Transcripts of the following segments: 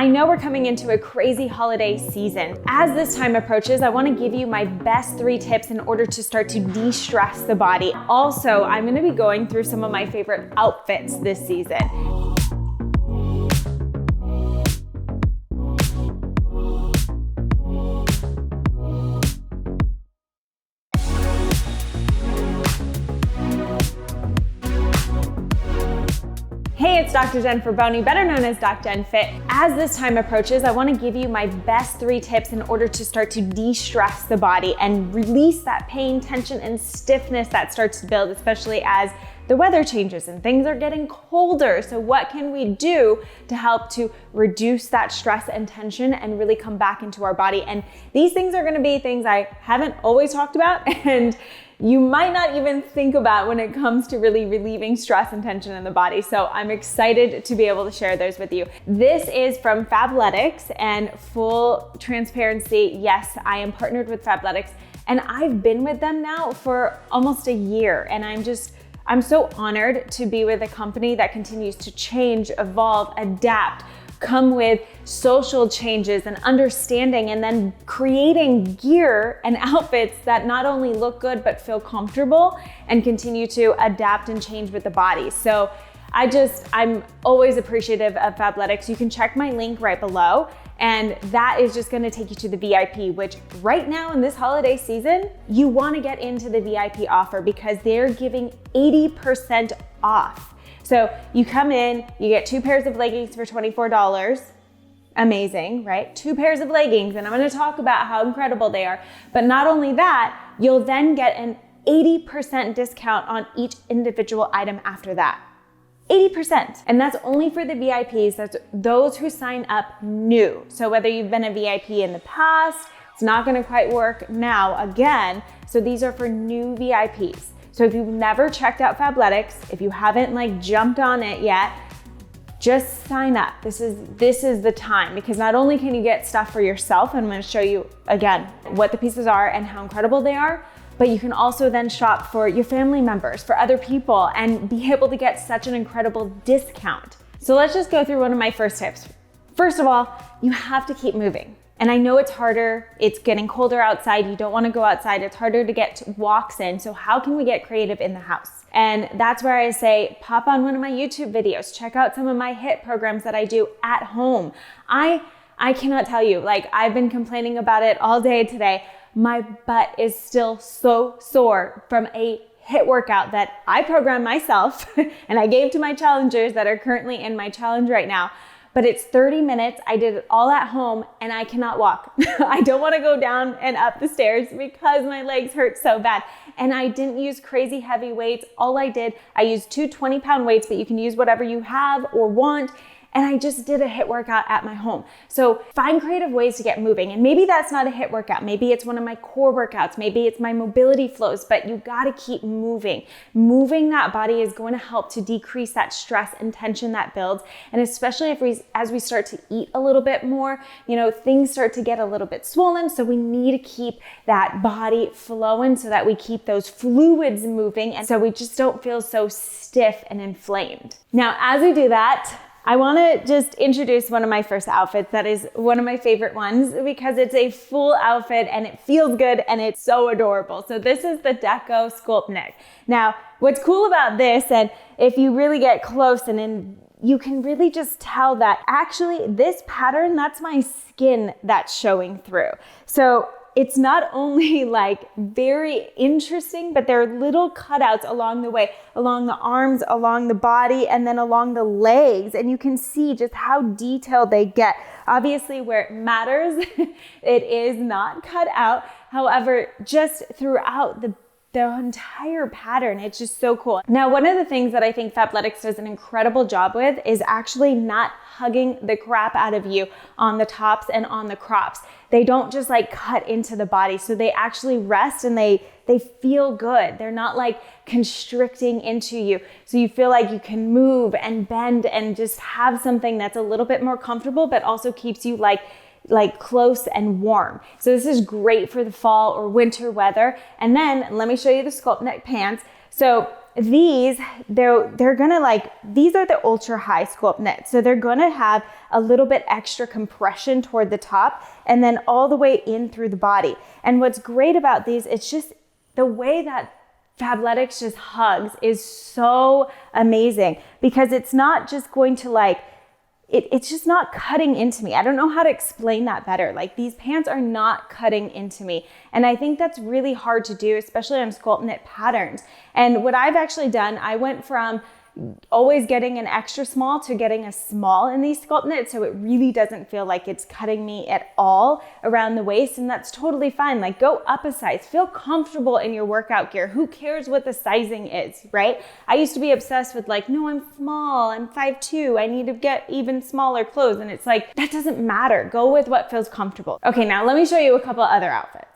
know we're coming into a crazy holiday season. As this time approaches, I want to give you my best 3 tips in order to start to de-stress the body. Also, I'm going to be going through some of my favorite outfits this season. Hey, it's Dr. Jen for Bony, better known as DocJenFit. As this time approaches, I want to give you my best 3 tips in order to start to de-stress the body and release that pain, tension, and stiffness that starts to build, especially as the weather changes and things are getting colder. So what can we do to help to reduce that stress and tension and really come back into our body? And these things are going to be things I haven't always talked about, and you might not even think about when it comes to really relieving stress and tension in the body. So I'm excited to be able to share those with you. This is from Fabletics, and full transparency, yes, I am partnered with Fabletics, and I've been with them now for almost a year. And I'm so honored to be with a company that continues to change, evolve, adapt, come with social changes and understanding, and then creating gear and outfits that not only look good, but feel comfortable and continue to adapt and change with the body. So I'm always appreciative of Fabletics. You can check my link right below, and that is just gonna take you to the VIP, which right now in this holiday season, you wanna get into the VIP offer because they're giving 80% off. So you come in, you get 2 pairs of leggings for $24. Amazing, right? 2 pairs of leggings, and I'm gonna talk about how incredible they are. But not only that, you'll then get an 80% discount on each individual item after that. 80%. And that's only for the VIPs, that's those who sign up new. So whether you've been a VIP in the past, it's not gonna quite work now again. So these are for new VIPs. So if you've never checked out Fabletics, if you haven't jumped on it yet, just sign up. This is the time, because not only can you get stuff for yourself, and I'm gonna show you again what the pieces are and how incredible they are, but you can also then shop for your family members, for other people, and be able to get such an incredible discount. So let's just go through one of my first tips. First of all, you have to keep moving. And I know it's harder, it's getting colder outside, you don't wanna go outside, it's harder to get walks in, so how can we get creative in the house? And that's where I say, pop on one of my YouTube videos, check out some of my HIIT programs that I do at home. I cannot tell you, I've been complaining about it all day today. My butt is still so sore from a HIIT workout that I programmed myself and I gave to my challengers that are currently in my challenge right now. But it's 30 minutes, I did it all at home, and I cannot walk. I don't wanna go down and up the stairs because my legs hurt so bad. And I didn't use crazy heavy weights. All I used 2 20-pound weights, but you can use whatever you have or want. And I just did a HIIT workout at my home. So find creative ways to get moving. And maybe that's not a HIIT workout. Maybe it's one of my core workouts. Maybe it's my mobility flows, but you gotta keep moving. Moving that body is going to help to decrease that stress and tension that builds. And especially as we start to eat a little bit more, things start to get a little bit swollen. So we need to keep that body flowing so that we keep those fluids moving. And so we just don't feel so stiff and inflamed. Now, as we do that, I wanna just introduce one of my first outfits that is one of my favorite ones because it's a full outfit and it feels good and it's so adorable. So this is the Deco Sculpt Neck. Now, what's cool about this, and if you really get close you can really just tell that actually this pattern, that's my skin that's showing through. So it's not only very interesting, but there are little cutouts along the way, along the arms, along the body, and then along the legs. And you can see just how detailed they get. Obviously, where it matters, it is not cut out. However, just throughout the entire pattern, it's just so cool. Now, one of the things that I think Fabletics does an incredible job with is actually not hugging the crap out of you on the tops and on the crops. They don't just cut into the body. So they actually rest and they feel good. They're not constricting into you. So you feel like you can move and bend and just have something that's a little bit more comfortable, but also keeps you close and warm. So this is great for the fall or winter weather. And then let me show you the Sculpt Neck pants. So they're gonna like, these are the ultra high sculpt knits. So they're gonna have a little bit extra compression toward the top and then all the way in through the body. And what's great about these, it's just the way that Fabletics just hugs is so amazing, because it's not just going to like, it's just not cutting into me. I don't know how to explain that better. Like, these pants are not cutting into me. And I think that's really hard to do, especially on sculpt knit patterns. And what I've actually done, I went from always getting an extra small to getting a small in these sculpt knits, so it really doesn't feel like it's cutting me at all around the waist, and that's totally fine. Like, go up a size, feel comfortable in your workout gear. Who cares what the sizing is, right? I used to be obsessed with like, no, I'm small, I'm 5'2", I need to get even smaller clothes, and it's like, that doesn't matter. Go with what feels comfortable. Okay, now let me show you a couple other outfits.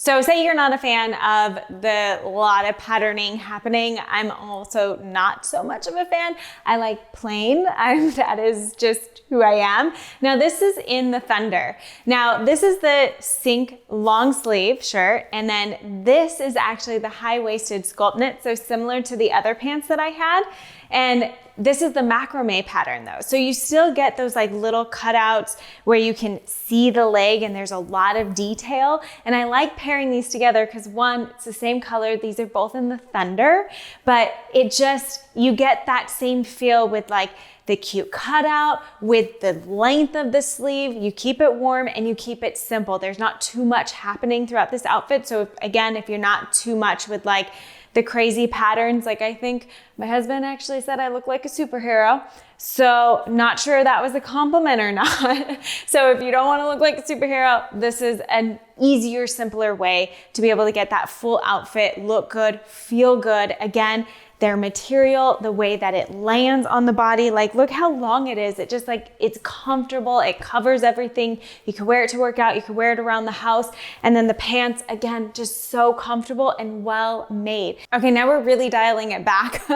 So say you're not a fan of the lot of patterning happening. I'm also not so much of a fan. I like plain. That is just who I am. Now this is in the Thunder. Now this is the Sink long sleeve shirt, and then this is actually the high-waisted sculpt knit, so similar to the other pants that I had. And this is the macrame pattern though. So you still get those like little cutouts where you can see the leg and there's a lot of detail. And I like pairing these together because, one, it's the same color. These are both in the Thunder, but it just, you get that same feel with like the cute cutout, with the length of the sleeve. You keep it warm and you keep it simple. There's not too much happening throughout this outfit. So again, if you're not too much with like the crazy patterns, like I think my husband actually said I look like a superhero. So not sure that was a compliment or not. So if you don't want to look like a superhero, this is an easier, simpler way to be able to get that full outfit, look good, feel good. Again, their material, the way that it lands on the body, like look how long it is. It just like, it's comfortable. It covers everything. You can wear it to work out. You can wear it around the house. And then the pants, again, just so comfortable and well made. Okay, now we're really dialing it back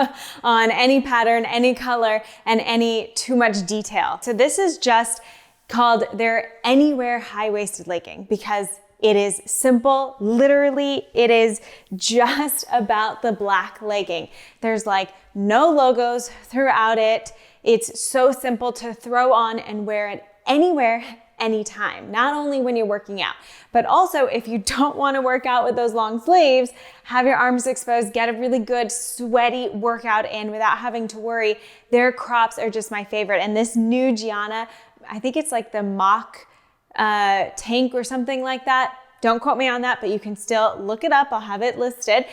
on any pattern, any color, and any too much detail. So this is just called their Anywhere high-waisted legging, because it is simple. Literally, it is just about the black legging. There's like no logos throughout it. It's so simple to throw on and wear it anywhere, anytime. Not only when you're working out, but also if you don't want to work out with those long sleeves, have your arms exposed, get a really good sweaty workout in without having to worry. Their crops are just my favorite. And this new Gianna, I think it's like the mock tank or something like that. Don't quote me on that, but you can still look it up. I'll have it listed.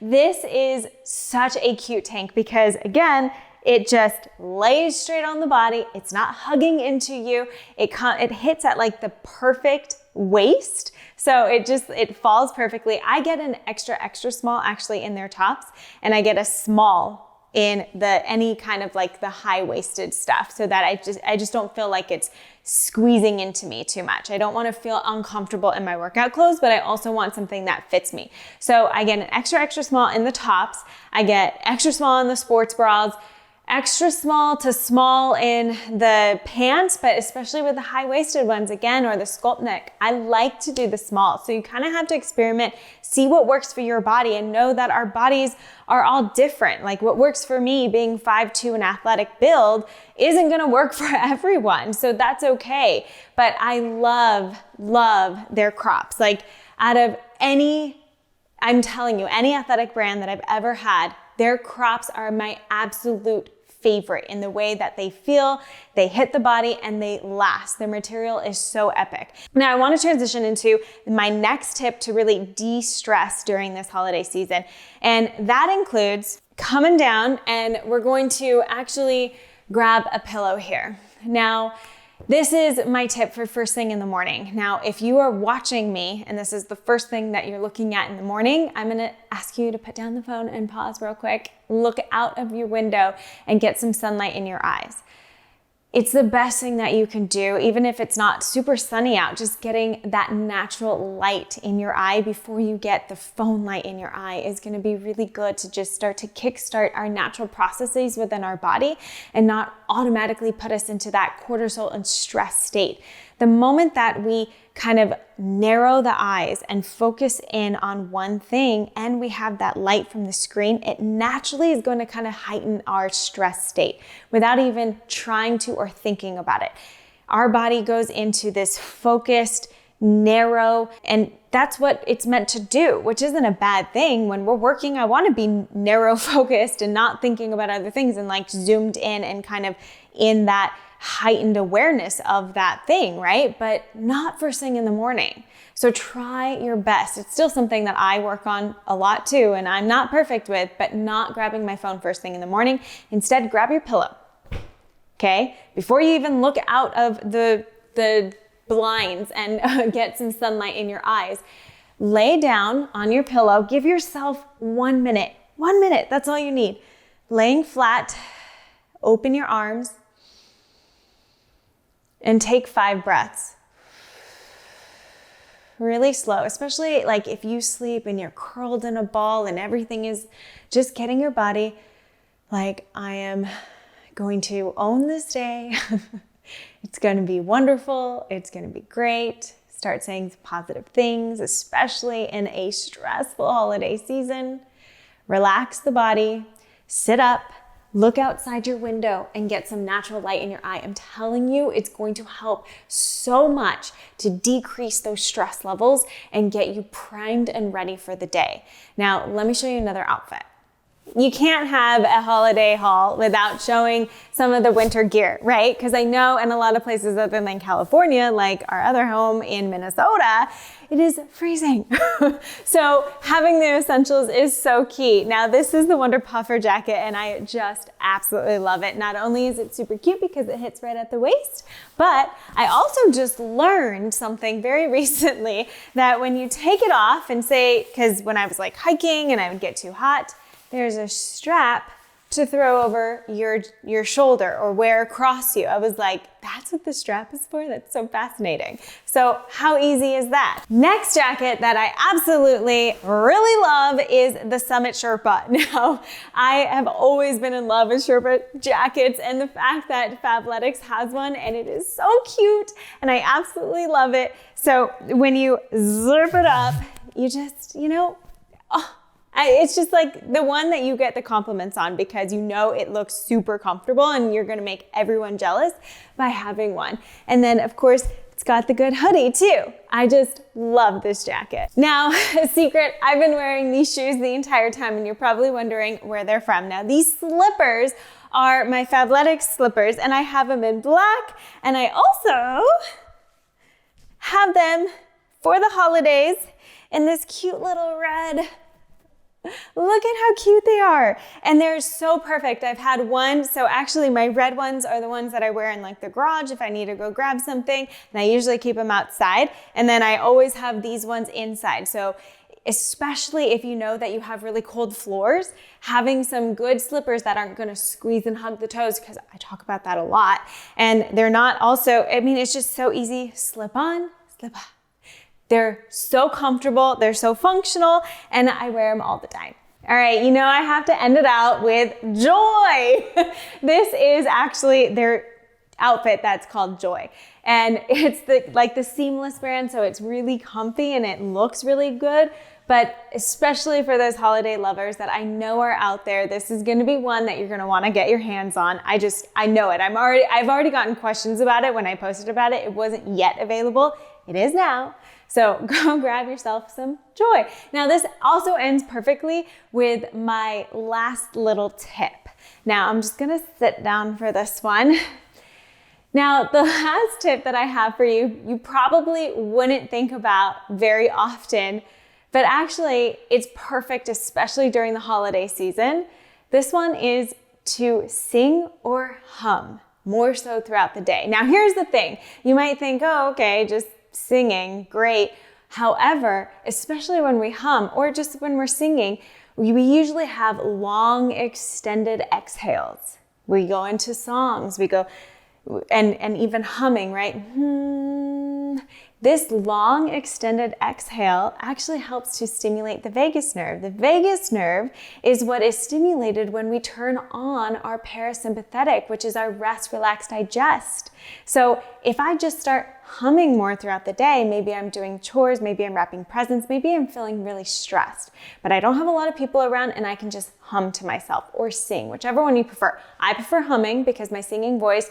This is such a cute tank because, again, it just lays straight on the body. It's not hugging into you. It hits at like the perfect waist. So it falls perfectly. I get an extra small actually in their tops, and I get a small in any kind of like the high-waisted stuff, so that I just don't feel like it's squeezing into me too much. I don't want to feel uncomfortable in my workout clothes, but I also want something that fits me. So I get an extra small in the tops. I get extra small in the sports bras, extra small to small in the pants, but especially with the high-waisted ones again, or the sculpt neck, I like to do the small. So you kind of have to experiment, see what works for your body, and know that our bodies are all different. Like what works for me, being 5'2", an athletic build, isn't gonna work for everyone. So that's okay. But I love their crops. Like out of I'm telling you, any athletic brand that I've ever had, their crops are my absolute favorite in the way that they feel, they hit the body, and they last. Their material is so epic. Now I want to transition into my next tip to really de-stress during this holiday season. And that includes coming down, and we're going to actually grab a pillow here. Now, this is my tip for first thing in the morning. Now, if you are watching me and this is the first thing that you're looking at in the morning, I'm gonna ask you to put down the phone and pause real quick, look out of your window and get some sunlight in your eyes. It's the best thing that you can do, even if it's not super sunny out, just getting that natural light in your eye before you get the phone light in your eye is gonna be really good to just start to kickstart our natural processes within our body and not automatically put us into that cortisol and stress state. The moment that we kind of narrow the eyes and focus in on one thing, and we have that light from the screen, it naturally is going to kind of heighten our stress state without even trying to or thinking about it. Our body goes into this focused, narrow, and that's what it's meant to do, which isn't a bad thing. When we're working, I want to be narrow focused and not thinking about other things and like zoomed in and kind of in that heightened awareness of that thing, right? But not first thing in the morning. So try your best. It's still something that I work on a lot too, and I'm not perfect with, but not grabbing my phone first thing in the morning. Instead, grab your pillow, okay? Before you even look out of the blinds and get some sunlight in your eyes, lay down on your pillow. Give yourself 1 minute. 1 minute, that's all you need. Laying flat, open your arms, and take 5 breaths. Really slow, especially like if you sleep and you're curled in a ball and everything is just getting your body like, I am going to own this day. It's going to be wonderful. It's going to be great. Start saying positive things, especially in a stressful holiday season. Relax the body, sit up, look outside your window and get some natural light in your eye. I'm telling you, it's going to help so much to decrease those stress levels and get you primed and ready for the day. Now, let me show you another outfit. You can't have a holiday haul without showing some of the winter gear, right? Because I know in a lot of places other than California, like our other home in Minnesota, it is freezing. So having the essentials is so key. Now this is the Wonder Puffer jacket and I just absolutely love it. Not only is it super cute because it hits right at the waist, but I also just learned something very recently that when you take it off and say, because when I was like hiking and I would get too hot, there's a strap to throw over your shoulder or wear across you. I was like, that's what the strap is for? That's so fascinating. So how easy is that? Next jacket that I absolutely really love is the Summit Sherpa. Now, I have always been in love with Sherpa jackets, and the fact that Fabletics has one and it is so cute and I absolutely love it. So when you zip it up, you just, it's just like the one that you get the compliments on because you know it looks super comfortable and you're gonna make everyone jealous by having one. And then of course, it's got the good hoodie too. I just love this jacket. Now, a secret, I've been wearing these shoes the entire time and you're probably wondering where they're from. Now these slippers are my Fabletics slippers and I have them in black and I also have them for the holidays in this cute little red. Look at how cute they are. And they're so perfect. I've had one, so actually my red ones are the ones that I wear in like the garage if I need to go grab something, and I usually keep them outside. And then I always have these ones inside. So especially if you know that you have really cold floors, having some good slippers that aren't gonna squeeze and hug the toes, because I talk about that a lot. And they're not also, it's just so easy, slip on, slip off. They're so comfortable, they're so functional, and I wear them all the time. All right, I have to end it out with Joy. This is actually their outfit that's called Joy. And it's the seamless brand, so it's really comfy and it looks really good. But especially for those holiday lovers that I know are out there, this is gonna be one that you're gonna wanna get your hands on. I know it. I've already gotten questions about it when I posted about it. It wasn't yet available. It is now. So go grab yourself some Joy. Now this also ends perfectly with my last little tip. Now I'm just gonna sit down for this one. Now the last tip that I have for you, you probably wouldn't think about very often, but actually it's perfect, especially during the holiday season. This one is to sing or hum more so throughout the day. Now here's the thing, you might think, oh, okay, just singing, great. However, especially when we hum or just when we're singing, we usually have long extended exhales. We go into songs, we go, and even humming, right? This long extended exhale actually helps to stimulate the vagus nerve. The vagus nerve is what is stimulated when we turn on our parasympathetic, which is our rest, relax, digest. So if I just start humming more throughout the day, maybe I'm doing chores, maybe I'm wrapping presents, maybe I'm feeling really stressed, but I don't have a lot of people around and I can just hum to myself or sing, whichever one you prefer. I prefer humming because my singing voice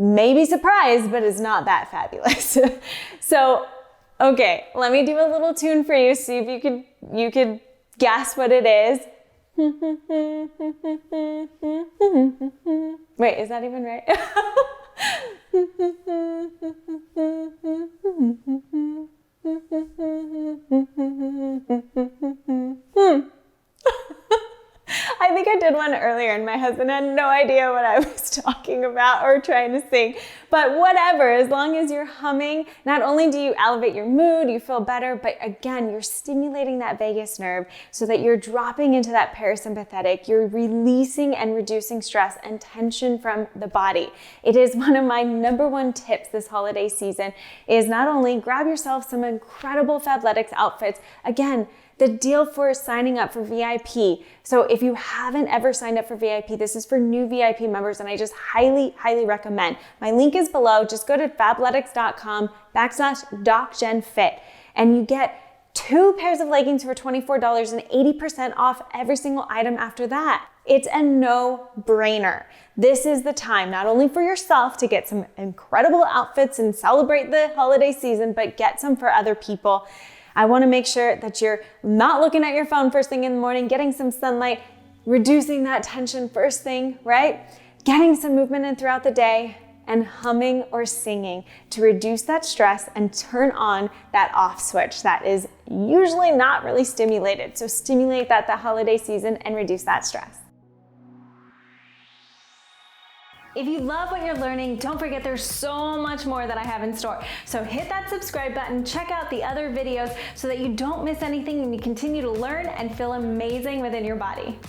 may be surprised, but it's not that fabulous. So, okay, let me do a little tune for you, see if you could guess what it is. Wait, is that even right? I think I did one earlier and my husband had no idea what I was talking about or trying to sing, but whatever, as long as you're humming, not only do you elevate your mood, you feel better, but again, you're stimulating that vagus nerve so that you're dropping into that parasympathetic, you're releasing and reducing stress and tension from the body. It is one of my number one tips this holiday season is not only grab yourself some incredible Fabletics outfits, again, the deal for signing up for VIP. So if you haven't ever signed up for VIP, this is for new VIP members and I just highly, highly recommend. My link is below. Just go to fabletics.com/DocJenFit and you get 2 pairs of leggings for $24 and 80% off every single item after that. It's a no-brainer. This is the time, not only for yourself to get some incredible outfits and celebrate the holiday season, but get some for other people. I want to make sure that you're not looking at your phone first thing in the morning, getting some sunlight, reducing that tension first thing, right? Getting some movement in throughout the day and humming or singing to reduce that stress and turn on that off switch that is usually not really stimulated. So stimulate that the holiday season and reduce that stress. If you love what you're learning, don't forget there's so much more that I have in store. So hit that subscribe button, check out the other videos so that you don't miss anything and you continue to learn and feel amazing within your body.